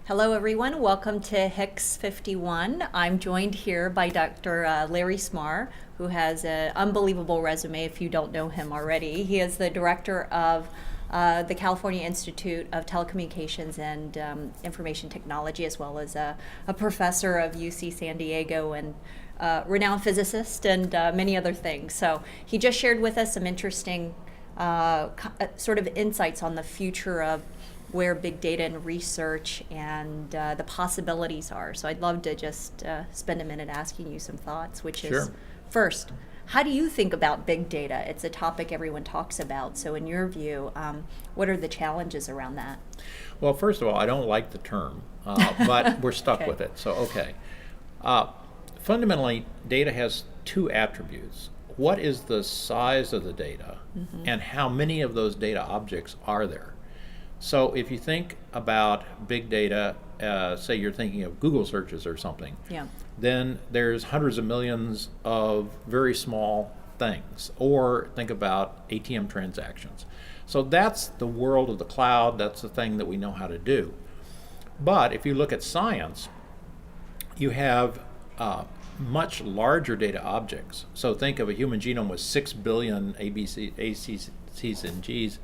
Hello, everyone. Welcome to HICSS 51. I'm joined here by Dr. Larry Smarr, who has an unbelievable resume if you don't know him already. He is the director of the California Institute of Telecommunications and Information Technology, as well as a professor of UC San Diego and renowned physicist and many other things. So he just shared with us some interesting sort of insights on the future of where big data and research and the possibilities are. So I'd love to just spend a minute asking you some thoughts, which Sure. is, first, how do you think about big data? It's a topic everyone talks about. So in your view, what are the challenges around that? Well, first of all, I don't like the term, but we're stuck Okay. with it. So, okay. Fundamentally, data has two attributes. What is the size of the data, and how many of those data objects are there? So if you think about big data, say you're thinking of Google searches or something, Yeah. then there's hundreds of millions of very small things. Or think about ATM transactions. So that's the world of the cloud. That's the thing that we know how to do. But if you look at science, you have much larger data objects. So think of a human genome with 6 billion ACCs and Gs.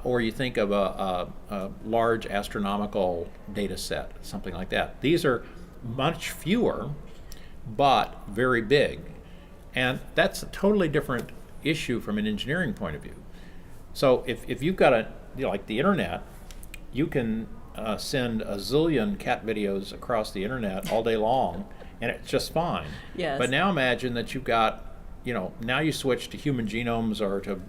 Or you think of a large astronomical data set, something like that. These are much fewer, but very big. And that's a totally different issue from an engineering point of view. So if you've got like the internet, you can send a zillion cat videos across the internet all day long, and it's just fine. Yes. But now imagine that you've got, now you switch to human genomes or to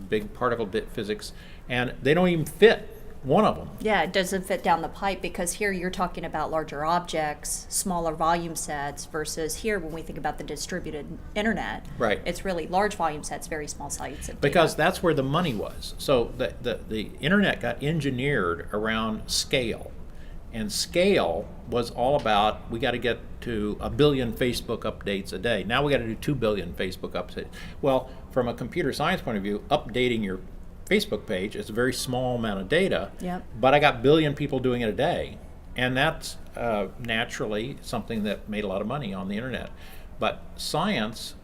big particle bit physics, and they don't even fit one of them. Yeah, it doesn't fit down the pipe because here you're talking about larger objects, smaller volume sets, versus here when we think about the distributed internet, Right. it's really large volume sets, very small sites of Because data. that's where the money was. So the internet got engineered around scale. And scale was all about, we got to get to 1 billion Facebook updates a day. Now we got to do 2 billion Facebook updates. Well, from a computer science point of view, updating your Facebook page is a very small amount of data. Yep. But I got billion people doing it a day. And that's naturally something that made a lot of money on the internet. But science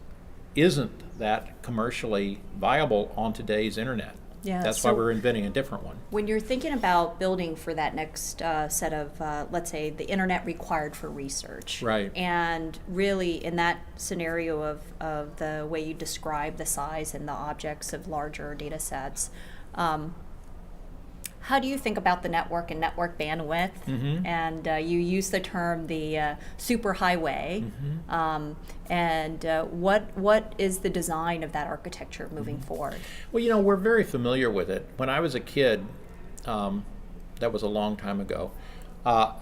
isn't that commercially viable on today's internet. Yeah, That's so why we're inventing a different one. when you're thinking about building for that next set of, let's say, the internet required for research, Right. and really in that scenario of the way you describe the size and the objects of larger data sets, how do you think about the network and network bandwidth? And you use the term the superhighway. And what is the design of that architecture moving forward? Well, we're very familiar with it. When I was a kid, that was a long time ago,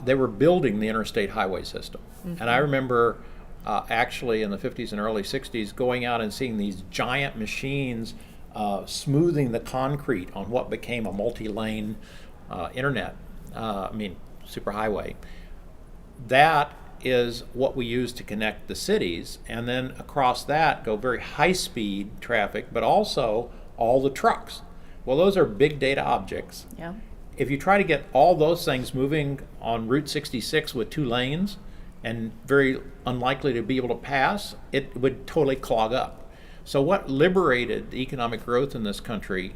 they were building the interstate highway system. And I remember actually in the 50s and early 60s going out and seeing these giant machines smoothing the concrete on what became a multi-lane superhighway. That is what we use to connect the cities, and then across that go very high-speed traffic, but also all the trucks. Well, those are big data objects. Yeah. If you try to get all those things moving on Route 66 with 2 lanes and very unlikely to be able to pass, it would totally clog up. So what liberated the economic growth in this country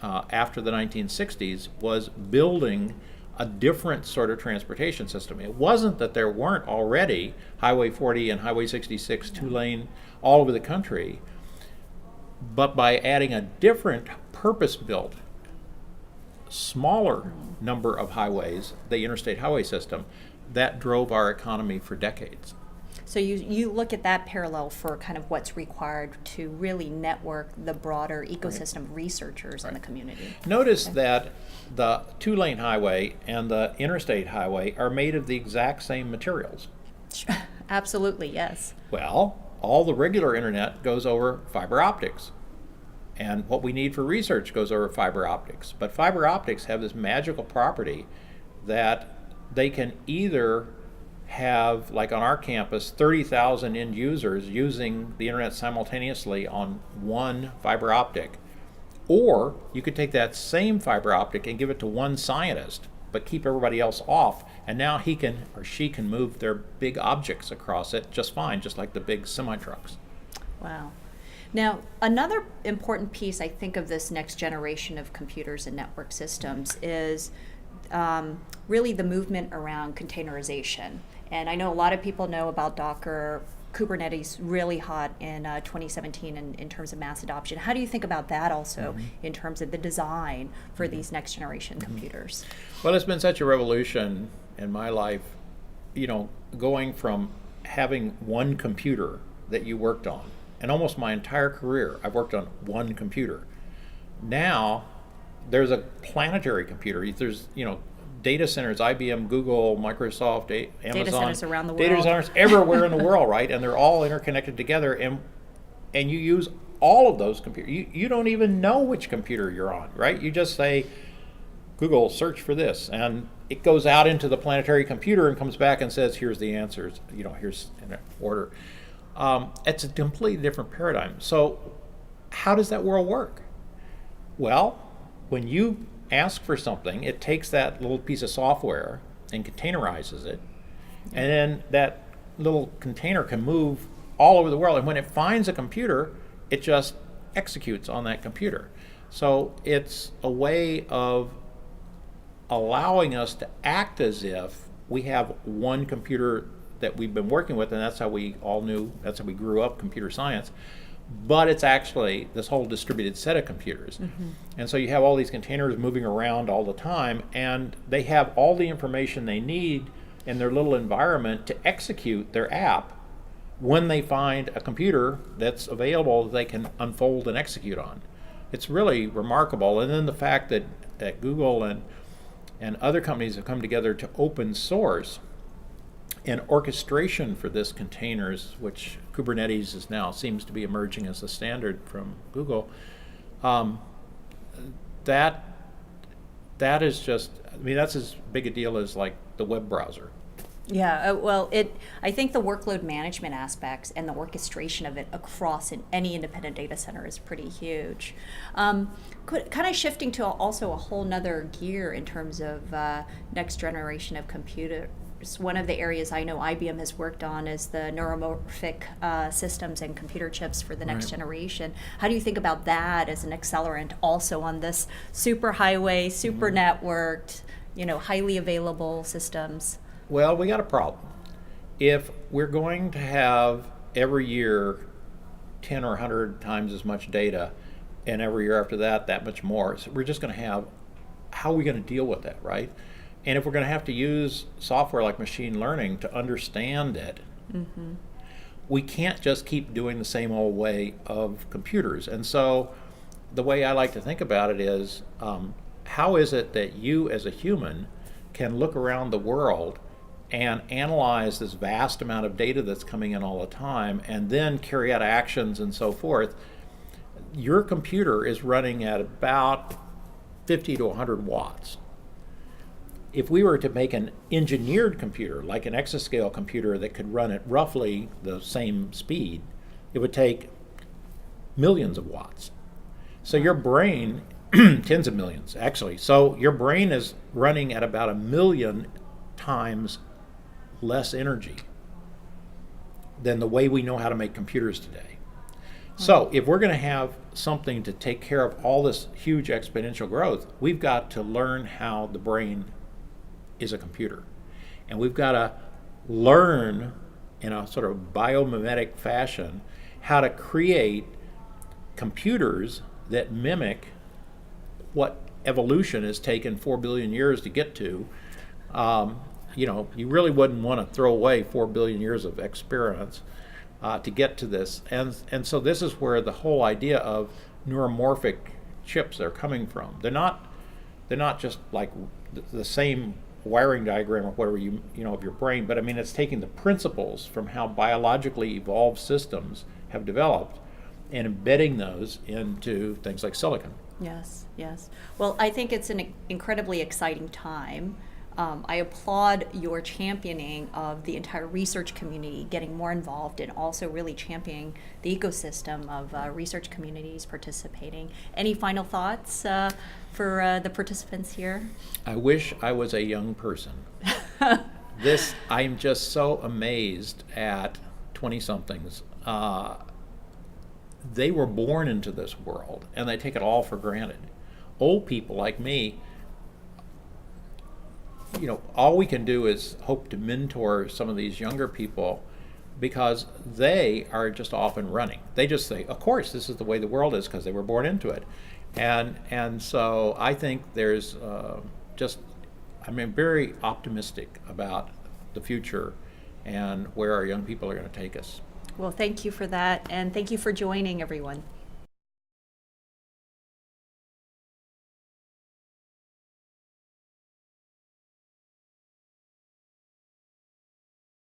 after the 1960s was building a different sort of transportation system. It wasn't that there weren't already Highway 40 and Highway 66 2-lane all over the country, but by adding a different purpose-built, smaller number of highways, the interstate highway system, that drove our economy for decades. So you look at that parallel for kind of what's required to really network the broader ecosystem of researchers in the community. Notice that the 2-lane highway and the interstate highway are made of the exact same materials. Absolutely, yes. Well, all the regular internet goes over fiber optics. And what we need for research goes over fiber optics. But fiber optics have this magical property that they can either have, like on our campus, 30,000 end users using the internet simultaneously on one fiber optic. Or you could take that same fiber optic and give it to one scientist, but keep everybody else off. And now he can or she can move their big objects across it just fine, just like the big semi-trucks. Wow. Now, another important piece, I think, of this next generation of computers and network systems is really the movement around containerization. And I know a lot of people know about Docker. Kubernetes really hot in 2017 in terms of mass adoption. How do you think about that also in terms of the design for these next generation computers? Well, it's been such a revolution in my life, going from having one computer that you worked on, and almost my entire career I've worked on one computer. Now there's a planetary computer. There's data centers, IBM, Google, Microsoft, Amazon. Data centers around the world. Data centers everywhere in the world, right? And they're all interconnected together, and you use all of those computers. You don't even know which computer you're on, right? You just say, Google, search for this, and it goes out into the planetary computer and comes back and says, here's the answers, here's in order. It's a completely different paradigm. So how does that world work? Well, when you ask for something, it takes that little piece of software and containerizes it, and then that little container can move all over the world, and when it finds a computer, it just executes on that computer. So it's a way of allowing us to act as if we have one computer that we've been working with, and that's how we grew up, computer science. But it's actually this whole distributed set of computers. And so you have all these containers moving around all the time, and they have all the information they need in their little environment to execute their app when they find a computer that's available that they can unfold and execute on. It's really remarkable. And then the fact that Google and other companies have come together to open source and orchestration for this containers, which Kubernetes is now seems to be emerging as the standard from Google. That is just, that's as big a deal as like the web browser. Yeah, I think the workload management aspects and the orchestration of it across any independent data center is pretty huge. Kind of shifting to also a whole nother gear in terms of next generation of computers. One of the areas I know IBM has worked on is the neuromorphic systems and computer chips for the next generation. How do you think about that as an accelerant also on this superhighway, super networked, highly available systems? Well, we got a problem. If we're going to have every year 10 or 100 times as much data, and every year after that much more, so we're just going to have, how are we going to deal with that, right? And if we're going to have to use software like machine learning to understand it, we can't just keep doing the same old way of computers. And so the way I like to think about it is, how is it that you as a human can look around the world and analyze this vast amount of data that's coming in all the time and then carry out actions and so forth? Your computer is running at about 50 to 100 watts. If we were to make an engineered computer, like an exascale computer that could run at roughly the same speed, it would take millions of watts. So your brain, tens of millions actually, so your brain is running at about 1 million times less energy than the way we know how to make computers today. So if we're going to have something to take care of all this huge exponential growth, we've got to learn how the brain is a computer. And we've got to learn in a sort of biomimetic fashion how to create computers that mimic what evolution has taken 4 billion years to get to. You really wouldn't want to throw away 4 billion years of experiments to get to this. And so this is where the whole idea of neuromorphic chips are coming from. They're not just like the same wiring diagram or whatever of your brain, but it's taking the principles from how biologically evolved systems have developed and embedding those into things like silicon. Yes. Well, I think it's an incredibly exciting time. I applaud your championing of the entire research community getting more involved and also really championing the ecosystem of research communities participating. Any final thoughts for the participants here? I wish I was a young person. I'm just so amazed at 20-somethings. They were born into this world and they take it all for granted. Old people like me, all we can do is hope to mentor some of these younger people because they are just off and running. They just say, of course, this is the way the world is because they were born into it. And so I think there's I'm very optimistic about the future and where our young people are going to take us. Well, thank you for that, and thank you for joining, everyone.